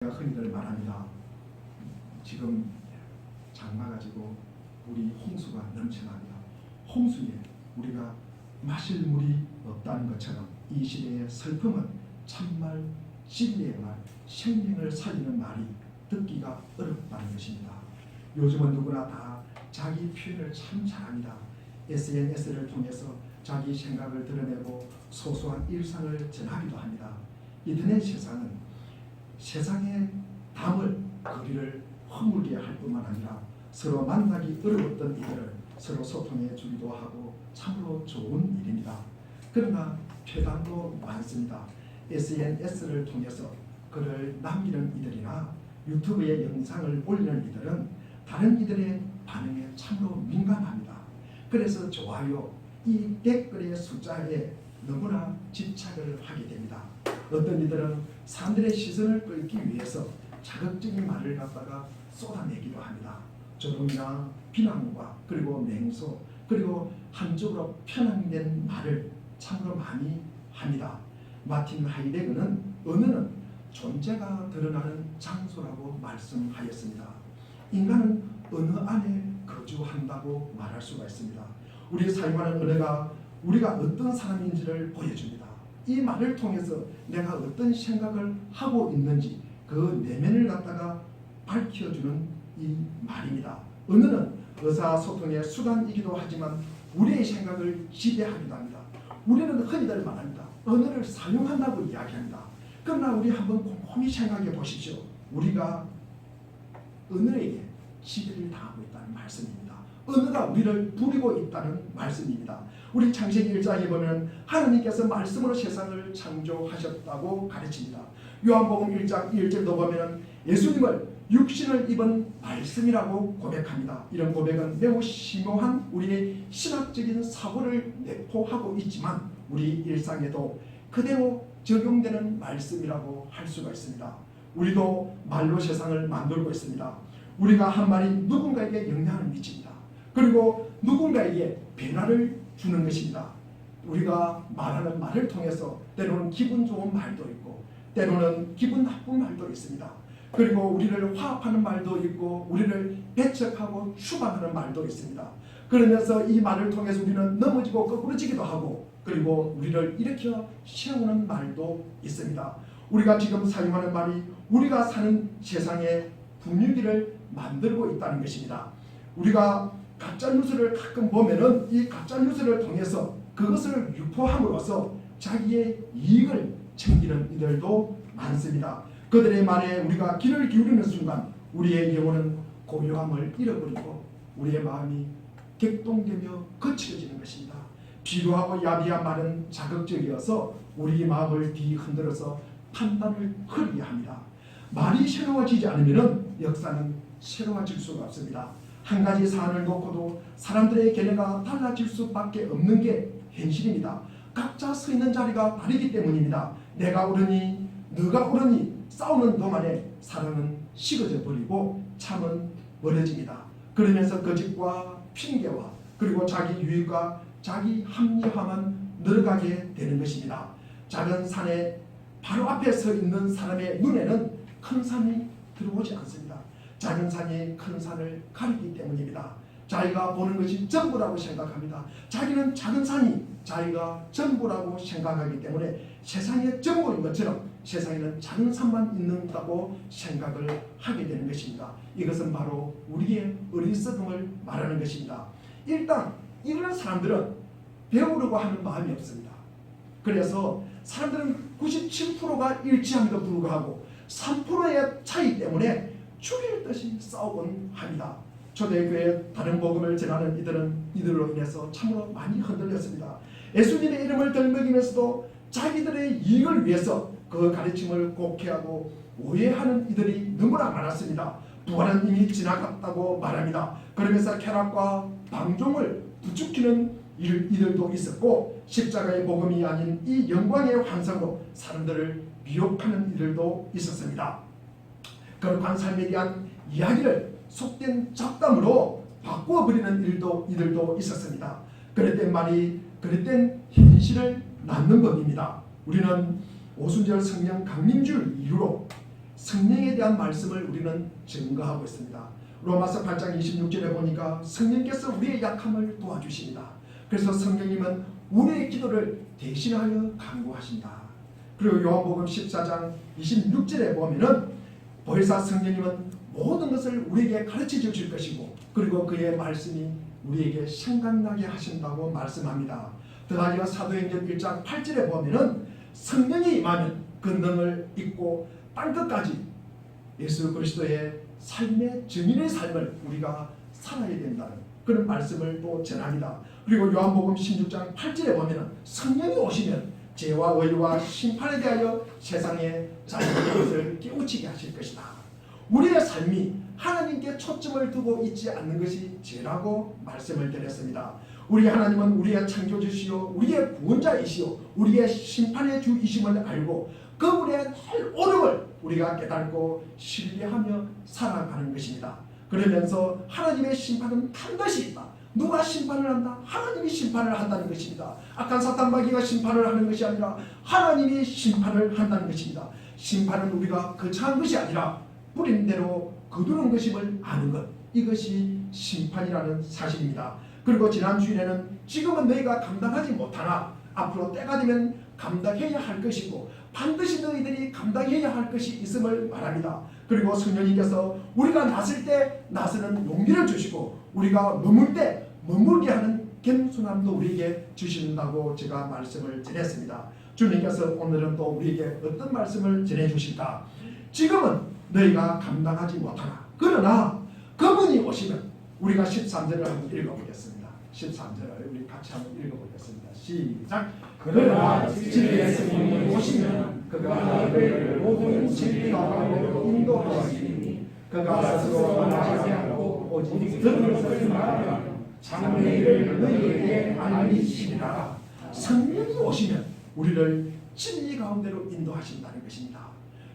흔히들 말합니다. 지금 장마 가지고 물이 홍수가 넘쳐납니다. 홍수에 우리가 마실 물이 없다는 것처럼 이 시대의 슬픔은 참말, 진리의 말, 생명을 살리는 말이 듣기가 어렵다는 것입니다. 요즘은 누구나 다 자기 표현을 참 잘합니다. SNS를 통해서 자기 생각을 드러내고 소소한 일상을 전하기도 합니다. 인터넷 세상은 세상에 담을 거리를 허물게 할 뿐만 아니라 서로 만나기 어려웠던 이들을 서로 소통해 주기도 하고 참으로 좋은 일입니다. 그러나 폐단도 많습니다. SNS를 통해서 글을 남기는 이들이나 유튜브에 영상을 올리는 이들은 다른 이들의 반응에 참으로 민감합니다. 그래서 좋아요, 이 댓글의 숫자에 너무나 집착을 하게 됩니다. 어떤 이들은 사람들의 시선을 끌기 위해서 자극적인 말을 갖다가 쏟아내기도 합니다. 조롱이나 비난과 그리고 맹소 그리고 한쪽으로 편향된 말을 참으로 많이 합니다. 마틴 하이데거는 언어는 존재가 드러나는 장소라고 말씀하였습니다. 인간은 언어 안에 거주한다고 말할 수가 있습니다. 우리 사용하는 언어가 우리가 어떤 사람인지를 보여줍니다. 이 말을 통해서 내가 어떤 생각을 하고 있는지 그 내면을 갖다가 밝혀주는 이 말입니다. 언어는 의사소통의 수단이기도 하지만 우리의 생각을 지배하기도 합니다. 우리는 흔히들 말합니다. 언어를 사용한다고 이야기합니다. 그러나 우리 한번 곰곰이 생각해 보십시오. 우리가 언어에게 지배를 당하고 있다는 말씀입니다. 언어가 우리를 부리고 있다는 말씀입니다. 우리 창세기 1장에 보면 하나님께서 말씀으로 세상을 창조하셨다고 가르칩니다. 요한복음 1장 1절도 보면 예수님을 육신을 입은 말씀이라고 고백합니다. 이런 고백은 매우 심오한 우리의 신학적인 사고를 내포하고 있지만 우리 일상에도 그대로 적용되는 말씀이라고 할 수가 있습니다. 우리도 말로 세상을 만들고 있습니다. 우리가 한 말이 누군가에게 영향을 미칩니다. 그리고 누군가에게 변화를 주는 것입니다. 우리가 말하는 말을 통해서 때로는 기분 좋은 말도 있고 때로는 기분 나쁜 말도 있습니다. 그리고 우리를 화합하는 말도 있고 우리를 배척하고 추방하는 말도 있습니다. 그러면서 이 말을 통해서 우리는 넘어지고 거꾸러지기도 하고 그리고 우리를 일으켜 세우는 말도 있습니다. 우리가 지금 사용하는 말이 우리가 사는 세상의 분위기를 만들고 있다는 것입니다. 우리가 가짜뉴스를 가끔 보면은 이 가짜뉴스를 통해서 그것을 유포함으로써 자기의 이익을 챙기는 이들도 많습니다. 그들의 말에 우리가 귀를 기울이는 순간 우리의 영혼은 고요함을 잃어버리고 우리의 마음이 격동되며 거칠어지는 것입니다. 비루하고 야비한 말은 자극적이어서 우리 마음을 뒤흔들어서 판단을 흐리게 합니다. 말이 새로워지지 않으면 역사는 새로워질 수가 없습니다. 한 가지 사안을 놓고도 사람들의 견해가 달라질 수밖에 없는 게 현실입니다. 각자 서 있는 자리가 다르기 때문입니다. 내가 옳으니 너가 옳으니 싸우는 동안에 사람은 식어져 버리고 참은 멀어집니다. 그러면서 거짓과 핑계와 그리고 자기 유익과 자기 합리화만 늘어가게 되는 것입니다. 작은 산에 바로 앞에 서 있는 사람의 눈에는 큰 산이 들어오지 않습니다. 작은 산이 큰 산을 가리기 때문입니다. 자기가 보는 것이 전부라고 생각합니다. 자기는 작은 산이 자기가 전부라고 생각하기 때문에 세상의 전부인 것처럼 세상에는 작은 산만 있는다고 생각을 하게 되는 것입니다. 이것은 바로 우리의 어리석음을 말하는 것입니다. 일단 이런 사람들은 배우려고 하는 마음이 없습니다. 그래서 사람들은 97%가 일치함에도 불구하고 3%의 차이 때문에 죽일 듯이 싸우곤 합니다. 초대교회 다른 복음을 전하는 이들은 이들로 인해서 참으로 많이 흔들렸습니다. 예수님의 이름을 들먹이면서도 자기들의 이익을 위해서 그 가르침을 곡해하고 오해하는 이들이 너무나 많았습니다. 부활은 이미 지나갔다고 말합니다. 그러면서 쾌락과 방종을 부추기는 이들도 있었고 십자가의 복음이 아닌 이 영광의 환상으로 사람들을 미혹하는 이들도 있었습니다. 거룩한 삶에 대한 이야기를 속된 잡담으로 바꾸어버리는 이들도 있었습니다. 그릇된 현실을 낳는 법입니다. 우리는 오순절 성령 강림주를 이유로 성령에 대한 말씀을 우리는 증거하고 있습니다. 로마서 8장 26절에 보니까 성령께서 우리의 약함을 도와주십니다. 그래서 성령님은 우리의 기도를 대신하여 간구하신다. 그리고 요한복음 14장 26절에 보면은 보혜사 성령님은 모든 것을 우리에게 가르쳐 주실 것이고 그리고 그의 말씀이 우리에게 생각나게 하신다고 말씀합니다. 더하기가 사도행전 1장 8절에 보면은 성령이 임하면 그 능을 잊고 땅끝까지 예수 그리스도의 삶의 증인의 삶을 우리가 살아야 된다는 그런 말씀을 또 전합니다. 그리고 요한복음 16장 8절에 보면 성령이 오시면 죄와 의와 심판에 대하여 세상의 자녀의 것을 깨우치게 하실 것이다. 우리의 삶이 하나님께 초점을 두고 있지 않는 것이 죄라고 말씀을 드렸습니다. 우리 하나님은 우리의 창조주시오 우리의 구원자이시오 우리의 심판의 주이심을 알고 그분의 늘 오름을 우리가 깨닫고 신뢰하며 살아가는 것입니다. 그러면서 하나님의 심판은 반드시 있다. 누가 심판을 한다? 하나님이 심판을 한다는 것입니다. 악한 사탄마귀가 심판을 하는 것이 아니라 하나님이 심판을 한다는 것입니다. 심판은 우리가 거창한 것이 아니라 뿌린 대로 거두는 것임을 아는 것, 이것이 심판이라는 사실입니다. 그리고 지난 주일에는 지금은 너희가 감당하지 못하나 앞으로 때가 되면 감당해야 할 것이고 반드시 너희들이 감당해야 할 것이 있음을 말합니다. 그리고 성령님께서 우리가 나설 때 나서는 용기를 주시고 우리가 머물 때 머물게 하는 겸손함도 우리에게 주신다고 제가 말씀을 전했습니다. 주님께서 오늘은 또 우리에게 어떤 말씀을 전해주실까? 지금은 너희가 감당하지 못하나 그러나 그분이 오시면 우리가 13절을 한번 읽어보겠습니다. 13절을 우리 같이 한번 읽어보겠습니다. 시작. 그러나 진리의 성령이 오시면 그가 너희를 모든 진리 가운데로 인도하시니 그가 스스로 말하지 않고 오직 들은 것을 말하며 장래일을 너희에게 알리시리라. 성령이 오시면 우리를 진리 가운데로 인도하신다는 것입니다.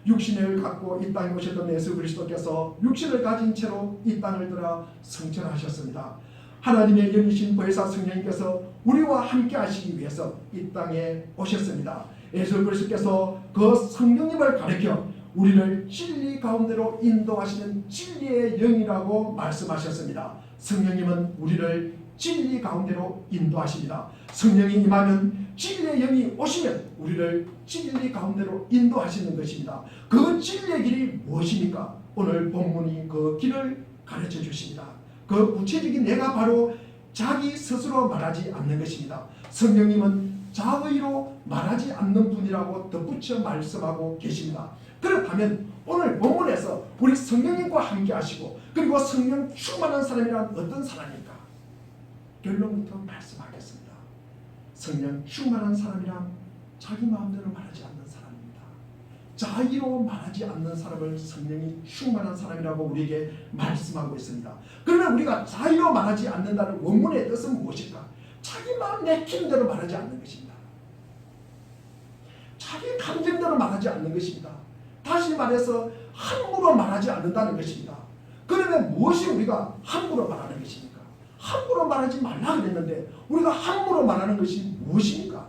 육신을 갖고 이 땅에 오셨던 예수 그리스도께서 육신을 가진 채로 이 땅을 들어 성천하셨습니다. 하나님의 영이신 보혜사 성령님께서 우리와 함께 하시기 위해서 이 땅에 오셨습니다. 예수 그리스도께서 그 성령님을 가르쳐 우리를 진리 가운데로 인도하시는 진리의 영이라고 말씀하셨습니다. 성령님은 우리를 진리 가운데로 인도하십니다. 성령이 임하면 진리의 영이 오시면 우리를 진리 가운데로 인도하시는 것입니다. 그 진리의 길이 무엇입니까? 오늘 본문이 그 길을 가르쳐 주십니다. 그 구체적인 내가 바로 자기 스스로 말하지 않는 것입니다. 성령님은 자의로 말하지 않는 분이라고 덧붙여 말씀하고 계십니다. 그렇다면 오늘 본문에서 우리 성령님과 함께 하시고 그리고 성령 충만한 사람이란 어떤 사람입니까? 결론부터 말씀하겠습니다. 성령 충만한 사람이란 자기 마음대로 말하지 않는 사람입니다. 자의로 말하지 않는 사람을 성령이 충만한 사람이라고 우리에게 말씀하고 있습니다. 그러면 우리가 자의로 말하지 않는다는 원문의 뜻은 무엇일까? 자기 마음 내키는 대로 말하지 않는 것입니다. 자기 감정대로 말하지 않는 것입니다. 다시 말해서 함부로 말하지 않는다는 것입니다. 그러면 무엇이 우리가 함부로 말하는 것입니까? 함부로 말하지 말라 그랬는데 우리가 함부로 말하는 것이 무엇입니까?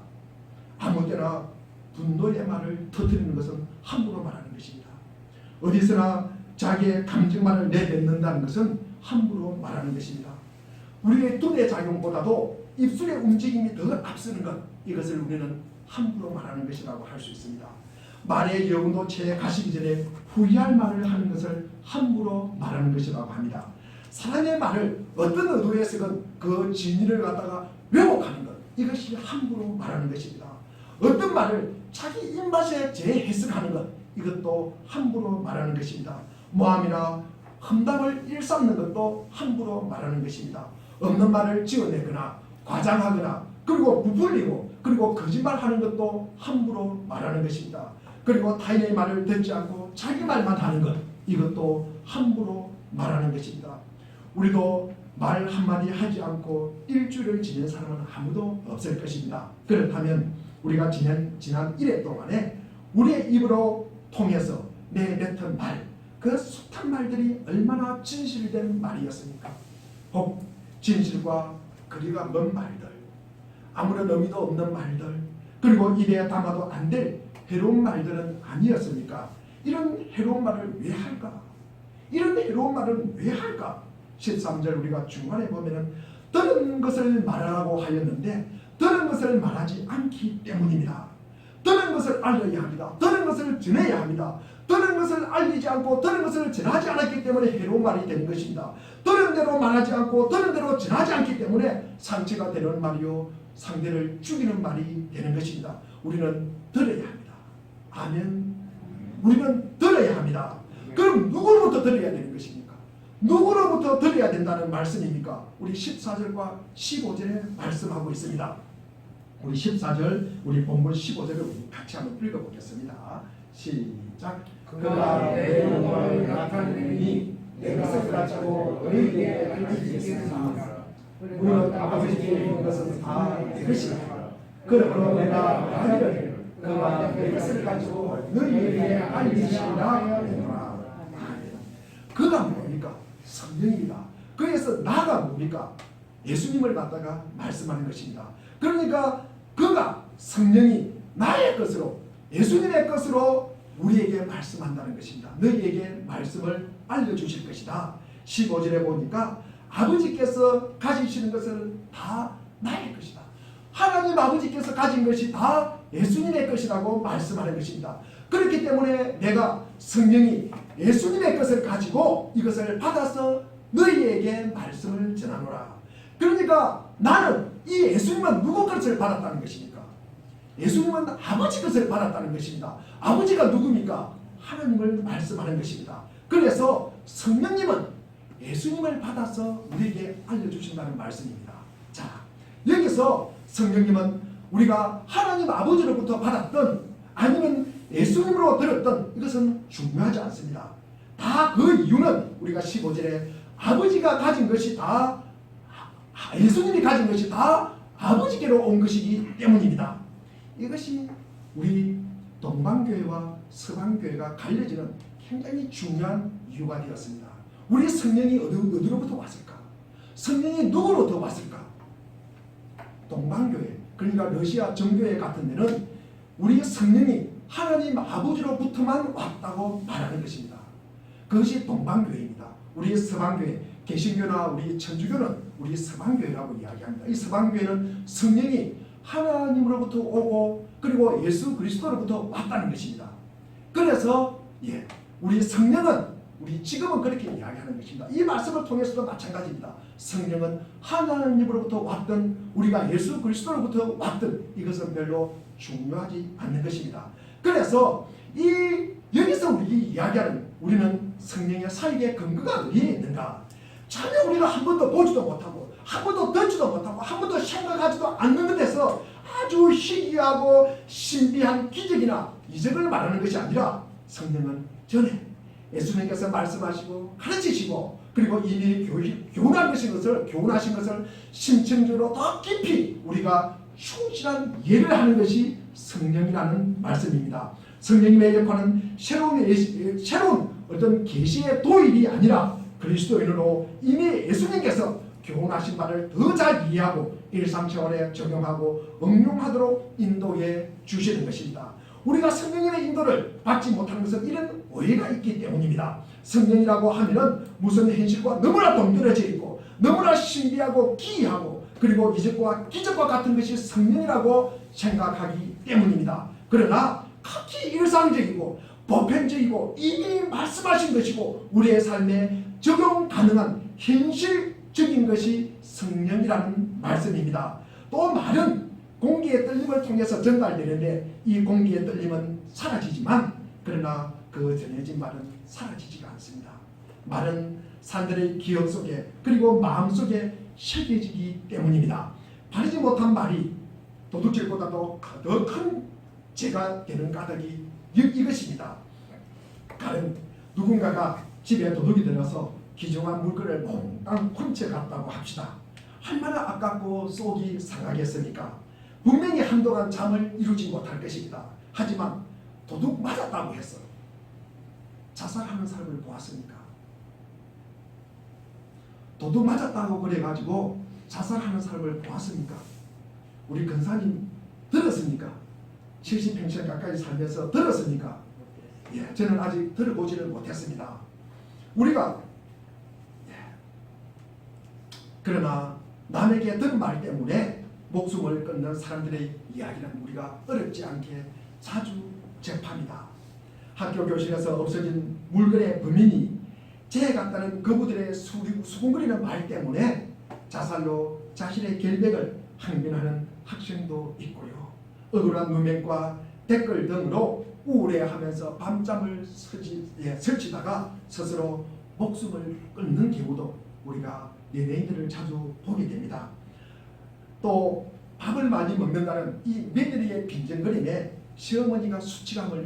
아무 때나 분노의 말을 터뜨리는 것은 함부로 말하는 것입니다. 어디서나 자기의 감정만을 내뱉는다는 것은 함부로 말하는 것입니다. 우리의 두뇌 작용보다도 입술의 움직임이 더 앞서는 것, 이것을 우리는 함부로 말하는 것이라고 할 수 있습니다. 말의 여운도 채 가시기 전에 후회할 말을 하는 것을 함부로 말하는 것이라고 합니다. 사람의 말을 어떤 의도에 쓰건 그 진리를 갖다가 왜곡하는 것, 이것이 함부로 말하는 것입니다. 어떤 말을 자기 입맛에 재해석하는 것, 이것도 함부로 말하는 것입니다. 모함이나 험담을 일삼는 것도 함부로 말하는 것입니다. 없는 말을 지어내거나 과장하거나 그리고 부풀리고 그리고 거짓말하는 것도 함부로 말하는 것입니다. 그리고 타인의 말을 듣지 않고 자기 말만 하는 것, 이것도 함부로 말하는 것입니다. 우리도 말 한마디 하지 않고 일주일을 지낸 사람은 아무도 없을 것입니다. 그렇다면 우리가 지난 1회 동안에 우리의 입으로 통해서 내뱉은 말, 그 숱한 말들이 얼마나 진실된 말이었습니까? 혹 진실과 거리가 먼 말들, 아무런 의미도 없는 말들, 그리고 입에 담아도 안 될 해로운 말들은 아니었습니까? 이런 해로운 말을 왜 할까? 이런 해로운 말을 왜 할까? 13절 우리가 중간에 보면은 들은 것을 말하라고 하였는데 들은 것을 말하지 않기 때문입니다. 들은 것을 알려야 합니다. 들은 것을 전해야 합니다. 들은 것을 알리지 않고 들은 것을 전하지 않았기 때문에 해로운 말이 되는 것입니다. 들은 대로 말하지 않고 들은 대로 전하지 않기 때문에 상처가 되는 말이요 상대를 죽이는 말이 되는 것입니다. 우리는 들어야 합니다. 아멘. 우리는 들어야 합니다. 그럼 누구로부터 들어야 되는 것입니까? 누구로부터 들어야 된다는 말씀입니까? 우리 14절과 15절에 말씀하고 있습니다. 우리 14절, 우리 본문 15절을 같이 한번 읽어보겠습니다. 시작. 그가 내 영광을 나타내니 내 것을 가지고 너희에게 알리겠습니다. 무릇 아버지께 있는 것은 다 내 것이다. 그러므로 내가 말하기를 그가 내 것을 가지고 너희에게 알리시리라 하노라. 그가 뭡니까? 성령입니다. 그래서 나가 뭡니까? 예수님을 갖다가 말씀하는 것입니다. 그러니까 그가 성령이 나의 것으로 예수님의 것으로 우리에게 말씀한다는 것입니다. 너희에게 말씀을 알려주실 것이다. 15절에 보니까 아버지께서 가지시는 것을 다 나의 것이다. 하나님 아버지께서 가진 것이 다 예수님의 것이라고 말씀하는 것입니다. 그렇기 때문에 내가 성령이 예수님의 것을 가지고 이것을 받아서 너희에게 말씀을 전하노라. 그러니까 나는 이 예수님은 누구 것을 받았다는 것입니까? 예수님은 아버지 것을 받았다는 것입니다. 아버지가 누굽니까? 하나님을 말씀하는 것입니다. 그래서 성령님은 예수님을 받아서 우리에게 알려주신다는 말씀입니다. 자, 여기서 성령님은 우리가 하나님 아버지로부터 받았던 아니면 예수님으로 들었던 이것은 중요하지 않습니다. 다 그 이유는 우리가 15절에 아버지가 가진 것이 다 예수님이 가진 것이 다 아버지께로 온 것이기 때문입니다. 이것이 우리 동방교회와 서방교회가 갈려지는 굉장히 중요한 이유가 되었습니다. 우리 성령이 어디로부터 왔을까? 성령이 누구로부터 왔을까? 동방교회, 그러니까 러시아 정교회 같은 데는 우리 성령이 하나님 아버지로부터만 왔다고 말하는 것입니다. 그것이 동방교회입니다. 우리 서방교회, 개신교나 우리 천주교는 우리 서방교회라고 이야기합니다. 이 서방교회는 성령이 하나님으로부터 오고 그리고 예수 그리스도로부터 왔다는 것입니다. 그래서 우리 성령은 우리 지금은 그렇게 이야기하는 것입니다. 이 말씀을 통해서도 마찬가지입니다. 성령은 하나님으로부터 왔든 우리가 예수 그리스도로부터 왔든 이것은 별로 중요하지 않는 것입니다. 그래서 여기서 우리 이야기하는 우리는 성령의 사역의 근거가 어디에 있는가? 전혀 우리가 한 번도 보지도 못하고 한 번도 듣지도 못하고 한 번도 생각하지도 않는 것에서 아주 희귀하고 신비한 기적이나 이적을 말하는 것이 아니라 성령은 전에 예수님께서 말씀하시고 가르치시고 그리고 이미 교훈하신 것을 심층적으로 더 깊이 우리가 충실한 이해를 하는 것이 성령이라는 말씀입니다. 성령님의 역할은 새로운 어떤 계시의 도입이 아니라 그리스도인으로 이미 예수님께서 교훈하신 바를 더 잘 이해하고 일상생활에 적용하고 응용하도록 인도해 주시는 것입니다. 우리가 성령님의 인도를 받지 못하는 것은 이런 오해가 있기 때문입니다. 성령이라고 하면은 무슨 현실과 너무나 동떨어져 있고 너무나 신비하고 기이하고 그리고 이적과 기적과 같은 것이 성령이라고 생각하기 때문입니다. 그러나 극히 일상적이고 보편적이고 이미 말씀하신 것이고 우리의 삶에 적용 가능한 현실적인 것이 성령이라는 말씀입니다. 또 말은 공기의 떨림을 통해서 전달되는데 이 공기의 떨림은 사라지지만 그러나 그 전해진 말은 사라지지가 않습니다. 말은 사람들의 기억 속에 그리고 마음 속에 새겨지기 때문입니다. 바르지 못한 말이 도둑질보다도 더 큰 죄가 되는 까닭이 이것입니다. 다른 누군가가 집에 도둑이 들어서 귀중한 물건을 몽땅 훔쳐 갔다고 합시다. 얼마나 아깝고 속이 상하겠습니까? 분명히 한동안 잠을 이루지 못할 것입니다. 하지만 도둑 맞았다고 해서 자살하는 사람을 보았습니까? 도둑 맞았다고 그래가지고 자살하는 사람을 보았습니까? 우리 근사님 들었습니까? 70평생 가까이 살면서 들었습니까? 저는 아직 들어보지를 못했습니다. 우리가 그러나 남에게 들은 말 때문에 목숨을 끊는 사람들의 이야기는 우리가 어렵지 않게 자주 접합니다. 학교 교실에서 없어진 물건의 범인이 재 같다는 거부들의 수군거리는 말 때문에 자살로 자신의 결백을 항변하는 학생도 있고요. 억울한 누명과 댓글 등으로 우울해하면서 밤잠을 설치다가 스스로 목숨을 끊는 경우도 우리가 연예인들을 자주 보게 됩니다. 또 밥을 많이 먹는다는 이 며느리의 빈정거림에 시어머니가 수치감을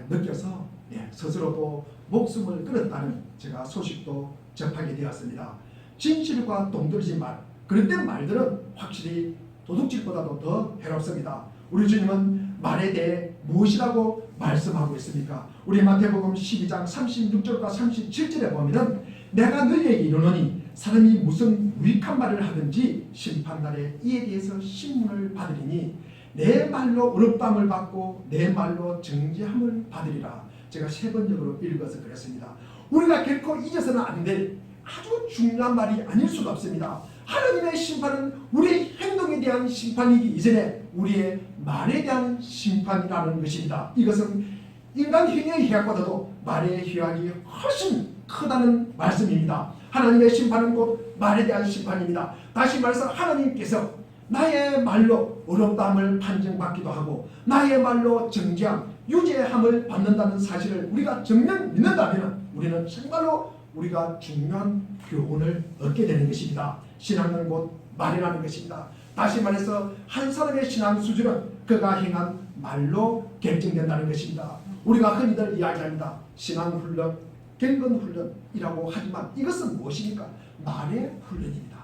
느껴서 스스로도 목숨을 끊었다는 제가 소식도 접하게 되었습니다. 진실과 동떨어진 말, 그런 말들은 확실히 도둑질보다도 더 해롭습니다. 우리 주님은 말에 대해 무엇이라고 말씀하고 있습니까? 우리 마태복음 12장 36절과 37절에 보면은 내가 너희에게 이르노니 사람이 무슨 무익한 말을 하든지 심판날에 이에 대해서 신문을 받으리니 내 말로 의롭다함을 받고 내 말로 정죄함을 받으리라. 제가 세 번역으로 읽어서 그랬습니다. 우리가 결코 잊어서는 안 될 아주 중요한 말이 아닐 수가 없습니다. 하나님의 심판은 우리의 행동에 대한 심판이기 이전에 우리의 말에 대한 심판이라는 것입니다. 이것은 인간 행위의 해악보다도 말의 해악이 훨씬 크다는 말씀입니다. 하나님의 심판은 곧 말에 대한 심판입니다. 다시 말해서 하나님께서 나의 말로 의롭다함을 판정받기도 하고 나의 말로 정죄함, 유죄함을 받는다는 사실을 우리가 정녕 믿는다면 우리는 정말로 우리가 중요한 교훈을 얻게 되는 것입니다. 신앙은 곧 말이라는 것입니다. 다시 말해서 한 사람의 신앙 수준은 그가 행한 말로 결정된다는 것입니다. 우리가 흔히들 이야기합니다. 신앙훈련, 경건훈련이라고 하지만 이것은 무엇입니까? 말의 훈련입니다.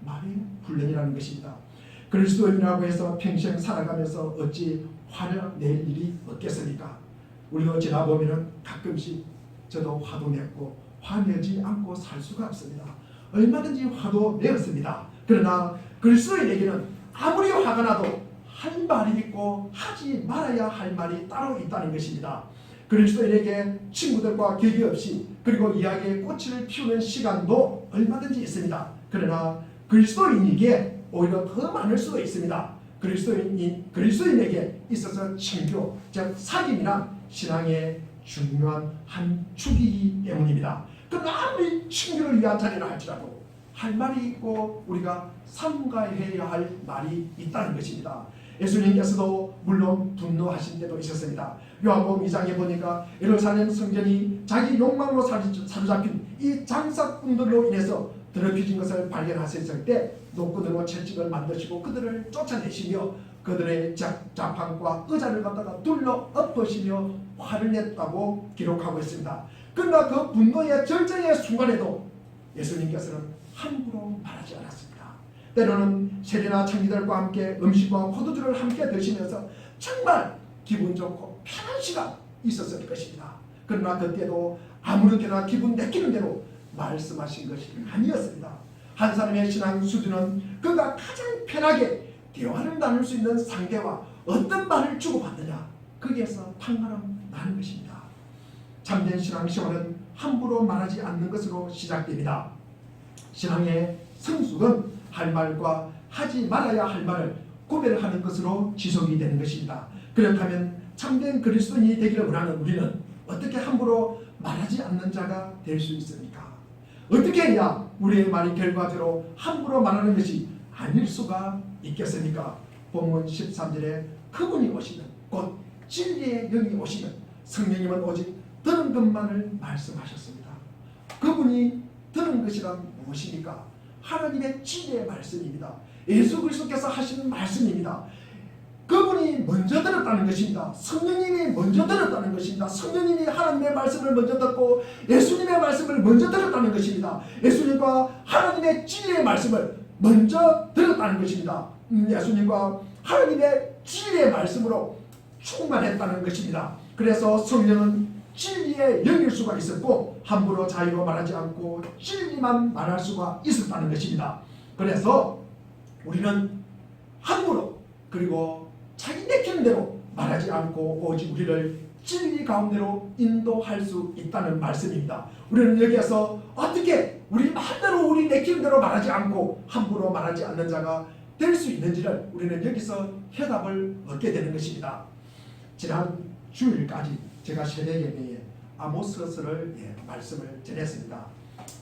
말의 훈련이라는 것입니다. 그리스도인이라고 해서 평생 살아가면서 어찌 화를 낼 일이 없겠습니까? 우리도 지나보면 가끔씩 저도 화도 냈고 화내지 않고 살 수가 없습니다. 얼마든지 화도 내었습니다. 그러나 그리스도인에게는 아무리 화가 나도 할 말이 있고 하지 말아야 할 말이 따로 있다는 것입니다. 그리스도인에게 친구들과 격이 없이 그리고 이야기에 꽃을 피우는 시간도 얼마든지 있습니다. 그러나 그리스도인에게 오히려 더 많을 수도 있습니다. 그리스도인에게 있어서 친교, 즉 사귐이란 신앙의 중요한 한 축이기 때문입니다. 그러나 아무리 친교를 위한 자리라 할지라도 할 말이 있고 우리가 삼가해야 할 말이 있다는 것입니다. 예수님께서도 물론 분노하신 때도 있었습니다. 요한복음 2장에 보니까 예루살렘 성전이 자기 욕망으로 사로잡힌 이 장사꾼들로 인해서 더럽혀진 것을 발견하셨을 때 노끈으로 채찍을 만드시고 그들을 쫓아내시며 그들의 자판과 의자를 갖다가 둘러 엎으시며 화를 냈다고 기록하고 있습니다. 그러나 그 분노의 절정의 순간에도 예수님께서는 함부로 말하지 않았습니다. 때로는 세리나 창기들과 함께 음식과 포도주를 함께 드시면서 정말 기분 좋고 편한 시간 있었을 것입니다. 그러나 그때도 아무렇게나 기분 내키는 대로 말씀하신 것이 아니었습니다. 한 사람의 신앙 수준은 그가 가장 편하게 대화를 나눌 수 있는 상대와 어떤 말을 주고받느냐, 거기에서 판가름 나는 것입니다. 참된 신앙 시험은 함부로 말하지 않는 것으로 시작됩니다. 신앙의 성숙은 할 말과 하지 말아야 할 말을 구별하는 것으로 지속이 되는 것입니다. 그렇다면 참된 그리스도인이 되기를 원하는 우리는 어떻게 함부로 말하지 않는 자가 될 수 있습니까? 어떻게 해야 우리의 말이 결과적으로 함부로 말하는 것이 아닐 수가 있겠습니까? 본문 13절에 그분이 오시면 곧 진리의 영이 오시면 성령님은 오직 들은 것만을 말씀하셨습니다. 그분이 들은 것이란 무엇입니까? 하나님의 진리의 말씀입니다. 예수 그리스도께서 하시는 말씀입니다. 그분이 먼저 들었다는 것입니다. 성령님이 먼저 들었다는 것입니다. 성령님이 하나님의 말씀을 먼저 듣고 예수님의 말씀을 먼저 들었다는 것입니다. 예수님과 하나님의 진리의 말씀을 먼저 들었다는 것입니다. 예수님과 하나님의 진리의 말씀으로 충만했다는 것입니다. 그래서 성령은 진리의 영일 수가 있었고 함부로 자유로 말하지 않고 진리만 말할 수가 있었다는 것입니다. 그래서 우리는 함부로 그리고 자기 내키는 대로 말하지 않고 오직 우리를 진리 가운데로 인도할 수 있다는 말씀입니다. 우리는 여기에서 어떻게 우리 마음대로 우리 내키는 대로 말하지 않고 함부로 말하지 않는 자가 될 수 있는지를 우리는 여기서 해답을 얻게 되는 것입니다. 지난 주일까지 제가 새벽 예배에 아모스서를 말씀을 전했습니다.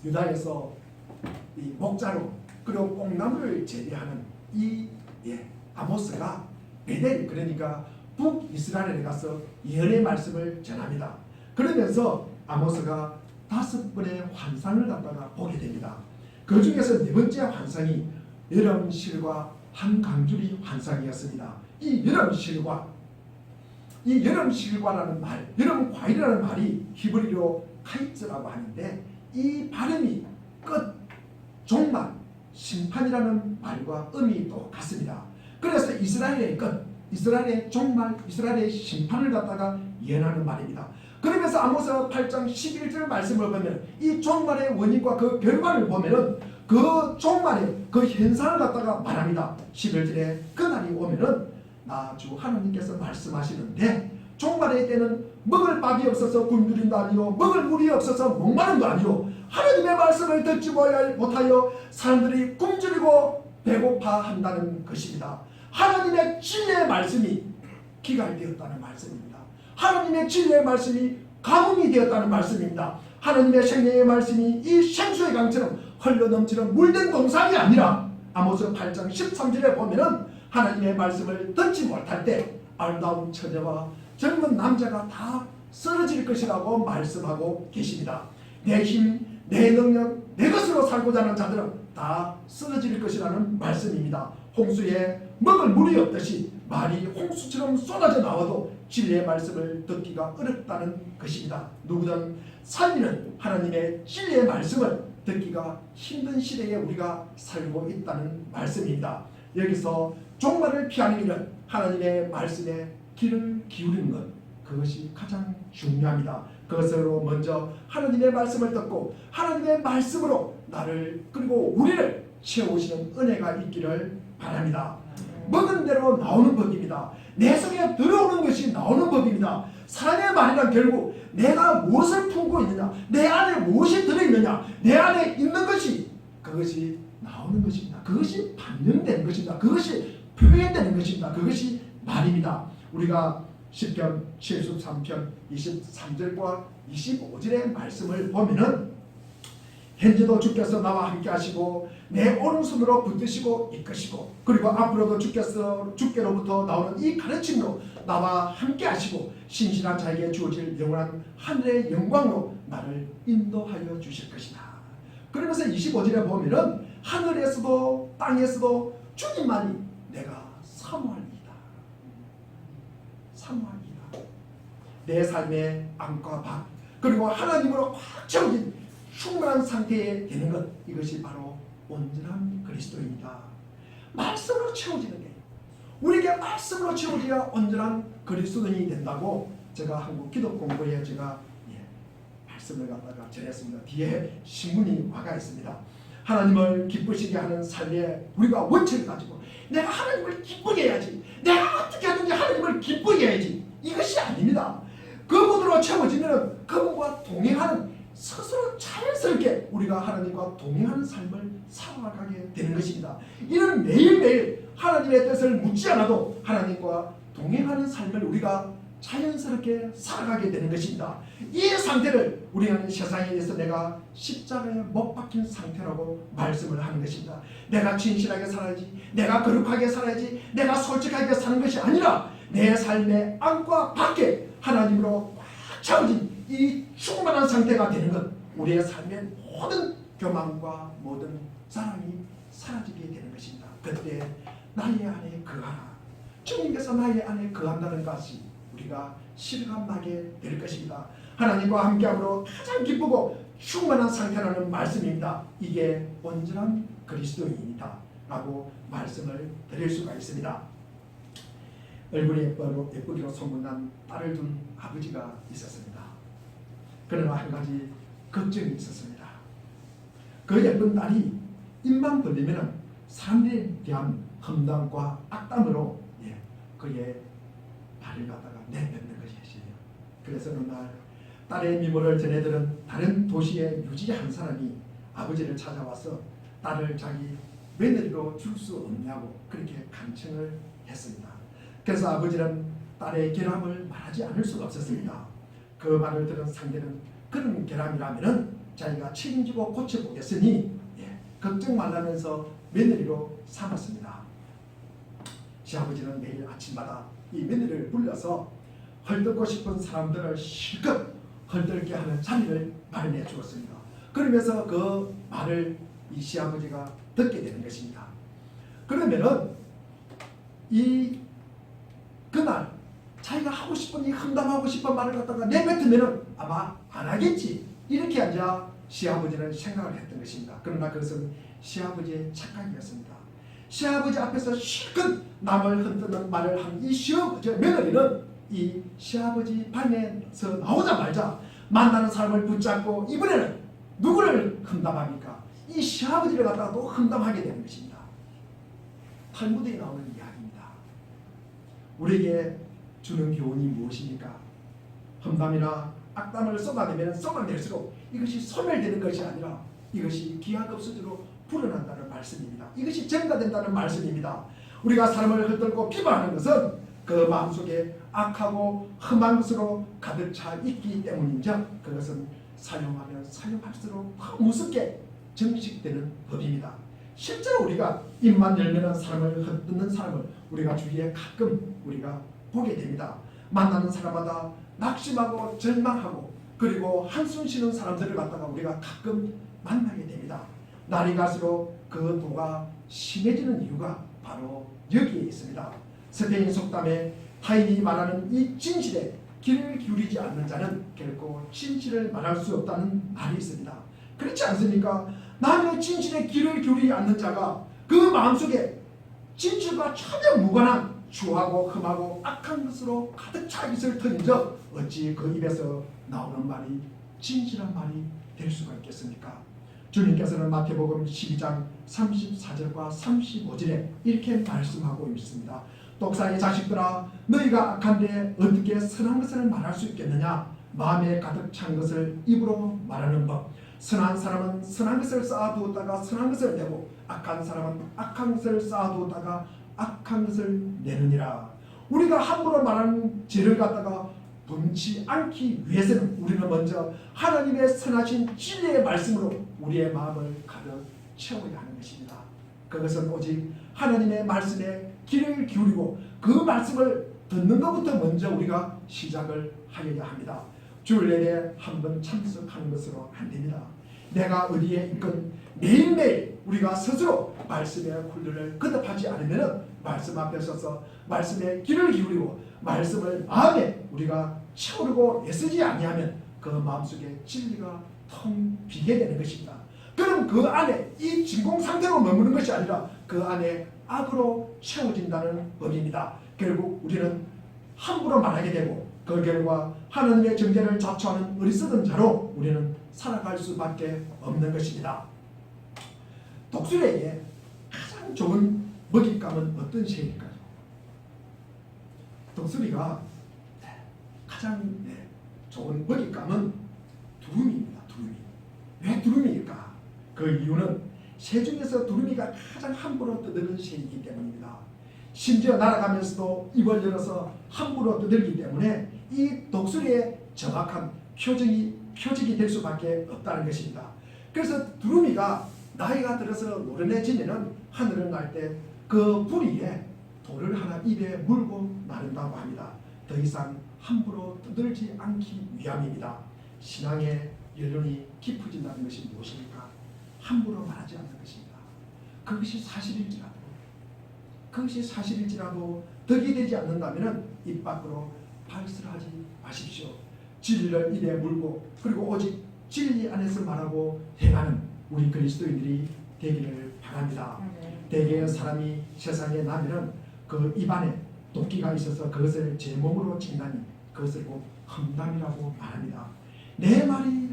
유다에서 이 목자로 그리고 뽕나무를 재배하는 이 아모스가 베델, 그러니까 북이스라엘에 가서 예언의 말씀을 전합니다. 그러면서 아모스가 5번의 환상을 갖다가 보게 됩니다. 그 중에서 4번째 환상이 여름실과 한강줄이 환상이었습니다. 이 여름실과라는 말, 여름과일이라는 말이 히브리어로 카이츠라고 하는데 이 발음이 끝, 종말, 심판이라는 말과 음이 똑같습니다. 그래서 이스라엘의 끝, 이스라엘의 종말, 이스라엘의 심판을 갖다가 예언하는 말입니다. 그러면서 아모스 8장 11절 말씀을 보면 이 종말의 원인과 그 결과를 보면은 그 종말의 그 현상을 갖다가 말합니다. 11절에 그날이 오면은 나 주 하나님께서 말씀하시는데 종말의 때는 먹을 밥이 없어서 굶주림도 아니요 먹을 물이 없어서 목마름도 아니요 하나님의 말씀을 듣지 못하여 사람들이 굶주리고 배고파한다는 것입니다. 하나님의 진리의 말씀이 기갈되었다는 말씀입니다. 하나님의 진리의 말씀이 가뭄이 되었다는 말씀입니다. 하나님의 생명의 말씀이 이 생수의 강처럼 흘러넘치는 물된 동산이 아니라 아모스 8장 13절에 보면은 하나님의 말씀을 듣지 못할 때 아름다운 처녀와 젊은 남자가 다 쓰러질 것이라고 말씀하고 계십니다. 내 힘, 내 능력, 내 것으로 살고자 하는 자들은 다 쓰러질 것이라는 말씀입니다. 홍수에 먹을 물이 없듯이 말이 홍수처럼 쏟아져 나와도 진리의 말씀을 듣기가 어렵다는 것입니다. 누구든 살리는 하나님의 진리의 말씀을 듣기가 힘든 시대에 우리가 살고 있다는 말씀입니다. 여기서 종말을 피하는 길은 하나님의 말씀에 귀를 기울이는 것, 그것이 가장 중요합니다. 그것으로 먼저 하나님의 말씀을 듣고 하나님의 말씀으로 나를 그리고 우리를 채우시는 은혜가 있기를 바랍니다. 먹은 대로 나오는 법입니다. 내 속에 들어오는 것이 나오는 법입니다. 사랑의 말이란 결국 내가 무엇을 품고 있느냐, 내 안에 무엇이 들어있느냐, 내 안에 있는 것이 그것이 나오는 것입니다. 그것이 반영되는 것입니다. 그것이 표현되는 것입니다. 그것이 말입니다. 우리가 시편 73편 23절과 25절의 말씀을 보면은 현재도 주께서 나와 함께 하시고 내 오른손으로 붙드시고 이끄시고 그리고 앞으로도 주께로부터 나오는 이 가르침으로 나와 함께 하시고 신실한 자에게 주어질 영원한 하늘의 영광으로 나를 인도하여 주실 것이다. 그러면서 25절에 보면은 하늘에서도 땅에서도 주님만이 내가 사모합니다. 사모합니다. 내 삶의 안과 밖 그리고 하나님으로 꽉 채워진 충만한 상태에 되는 것, 이것이 바로 온전한 그리스도입니다. 말씀으로 채워지는 게 우리에게 말씀으로 채워져야 온전한 그리스도인이 된다고 제가 한국 기독 공부에 제가 말씀을 갖다가 전했습니다. 뒤에 신문이 와가 있습니다. 하나님을 기쁘시게 하는 삶에 우리가 원칙을 가지고 내가 하나님을 기쁘게 해야지, 내가 어떻게 하든지 하나님을 기쁘게 해야지, 이것이 아닙니다. 그분으로 채워지면 그분과 동행하는 스스로 자연스럽게 우리가 하나님과 동행하는 삶을 살아가게 되는 것입니다. 이는 매일매일 하나님의 뜻을 묻지 않아도 하나님과 동행하는 삶을 우리가 자연스럽게 살아가게 되는 것입니다. 이 상태를 우리는 세상에서 내가 십자가에 못 박힌 상태라고 말씀을 하는 것입니다. 내가 진실하게 살아야지, 내가 거룩하게 살아야지, 내가 솔직하게 사는 것이 아니라 내 삶의 안과 밖에 하나님으로 꽉 채워진 이 충만한 상태가 되는 것, 우리의 삶의 모든 교만과 모든 자랑이 사라지게 되는 것입니다. 그때 나의 안에 거하라, 주님께서 나의 안에 거한다는 것이 우리가 실감나게 될 것입니다. 하나님과 함께함으로 가장 기쁘고 충만한 상태라는 말씀입니다. 이게 온전한 그리스도인이다 라고 말씀을 드릴 수가 있습니다. 얼굴이 예쁘기로 소문난 딸을 둔 아버지가 있었습니다. 그러나 한 가지 걱정이 있었습니다. 그 예쁜 딸이 입만 벌리면 사람들에 대한 험담과 악담으로 그의 발을 갖다가 내뱉는 것이에요. 그래서 어느 날 딸의 미모를 전해들은 다른 도시의 유지 한 사람이 아버지를 찾아와서 딸을 자기 며느리로 줄 수 없냐고 그렇게 간청을 했습니다. 그래서 아버지는 딸의 결함을 말하지 않을 수가 없었습니다. 그 말을 들은 상대는 그런 결함이라면 자기가 책임지고 고쳐보겠으니 걱정 말라면서 며느리로 삼았습니다. 시아버지는 매일 아침마다 이 며느리를 불러서 헐뜯고 싶은 사람들을 실컷 헐뜯게 하는 자리를 마련해 주었습니다. 그러면서 그 말을 이 시아버지가 듣게 되는 것입니다. 그러면은 그날 자기가 하고 싶은 이 험담하고 싶은 말을 갖다가 내뱉으면은 아마 안 하겠지 이렇게 앉아 시아버지는 생각을 했던 것입니다. 그러나 그것은 시아버지의 착각이었습니다. 시아버지 앞에서 실컷 남을 헐뜯는 말을 한 이 며느리는 이 시아버지 방에서 나오자마자 만나는 사람을 붙잡고 이번에는 누구를 험담합니까? 이 시아버지를 갖다가 또 험담하게 되는 것입니다. 탈무드에 나오는 이야기입니다. 우리에게 주는 교훈이 무엇입니까? 험담이나 악담을 쏟아내면 쏟아낼수록 이것이 소멸되는 것이 아니라 이것이 기하급수대로 불어난다는 말씀입니다. 이것이 증가된다는 말씀입니다. 우리가 사람을 헐뜯고 비방하는 것은 그 마음속에 악하고 험한 것으로 가득 차 있기 때문인즉 그것은 사용하면 사용할수록 더 무섭게 증식되는 법입니다. 실제로 우리가 입만 열면 사람을 헐뜯는 사람을 우리가 주위에 가끔 우리가 보게 됩니다. 만나는 사람마다 낙심하고 절망하고 그리고 한숨 쉬는 사람들을 갖다가 우리가 가끔 만나게 됩니다. 날이 갈수록 그 도가 심해지는 이유가 바로 여기에 있습니다. 스페인 속담에 타인이 말하는 이 진실에 귀를 기울이지 않는 자는 결코 진실을 말할 수 없다는 말이 있습니다. 그렇지 않습니까? 남의 진실에 귀를 기울이지 않는 자가 그 마음속에 진실과 전혀 무관한 추하고 흠하고 악한 것으로 가득 차 있을 터인즉 어찌 그 입에서 나오는 말이 진실한 말이 될 수가 있겠습니까? 주님께서는 마태복음 12장 34절과 35절에 이렇게 말씀하고 있습니다. 독사의 자식들아 너희가 악한데 어떻게 선한 것을 말할 수 있겠느냐? 마음에 가득 찬 것을 입으로 말하는 법. 선한 사람은 선한 것을 쌓아두었다가 선한 것을 내고 악한 사람은 악한 것을 쌓아두었다가 악한 것을 내느니라. 우리가 함부로 말하는 죄를 갖다가 분치 않기 위해서는 우리는 먼저 하나님의 선하신 진리의 말씀으로 우리의 마음을 가득 채워야 하는 것입니다. 그것은 오직 하나님의 말씀에 귀를 기울이고 그 말씀을 듣는 것부터 먼저 우리가 시작을 하여야 합니다. 주일 예배에 한번 참석하는 것으로 안 됩니다. 내가 어디에 있건 매일매일 우리가 스스로 말씀의 훈련을 거듭하지 않으면 말씀 앞에 서서 말씀에 귀를 기울이고 말씀을 마음에 우리가 채우려고 애쓰지 아니하면 그 마음속에 진리가 텅 비게 되는 것입니다. 그럼 그 안에 이 진공 상태로 머무는 것이 아니라 그 안에 악으로 채워진다는 법입니다. 결국 우리는 함부로 말하게 되고 그 결과 하나님의 정죄를 자초하는 어리석은 자로 우리는 살아갈 수밖에 없는 것입니다. 독수리에게 가장 좋은 먹잇감은 어떤 새일까요? 독수리가 가장 좋은 먹잇감은 두루미입니다. 두루미. 왜 두루미일까? 그 이유는 새 중에서 두루미가 가장 함부로 떠드는 새이기 때문입니다. 심지어 날아가면서도 입을 열어서 함부로 떠들기 때문에 이 독수리의 정확한 표적이 될 수밖에 없다는 것입니다. 그래서 두루미가 나이가 들어서 노련해지면 하늘을 날 때 그 부리에 돌을 하나 입에 물고 나른다고 합니다. 더 이상 함부로 떠들지 않기 위함입니다. 신앙의 연륜이 깊어진다는 것이 무엇입니까? 함부로 말하지 않는 것입니다. 그것이 사실일지라도 덕이 되지 않는다면 입 밖으로 발설하지 마십시오. 진리를 입에 물고 그리고 오직 진리 안에서 말하고 행하는 우리 그리스도인들이 되기를 바랍니다. 대개의 사람이 세상에 나면은 그 입안에 도끼가 있어서 그것을 제 몸으로 찍나니 그것을 꼭 험담이라고 말합니다. 내 말이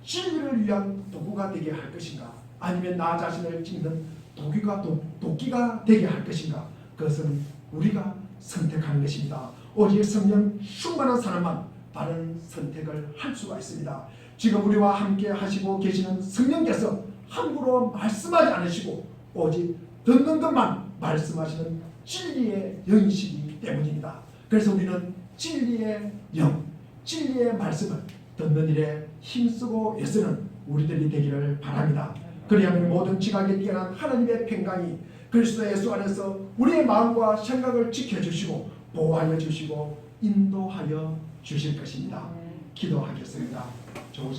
진리를 위한 도구가 되게 할 것인가? 아니면 나 자신을 찍는 도끼가 되게 할 것인가? 그것은 우리가 선택하는 것입니다. 오직 성령 충만한 사람만 바른 선택을 할 수가 있습니다. 지금 우리와 함께 하시고 계시는 성령께서 함부로 말씀하지 않으시고 오직 듣는 것만 말씀하시는 진리의 영이시기 때문입니다. 그래서 우리는 진리의 영, 진리의 말씀을 듣는 일에 힘쓰고 애쓰는 우리들이 되기를 바랍니다. 그리하면 모든 지각에 뛰어난 하나님의 평강이 그리스도 예수 안에서 우리의 마음과 생각을 지켜주시고 보호하여 주시고 인도하여 주실 것입니다. 기도하겠습니다. 좋으신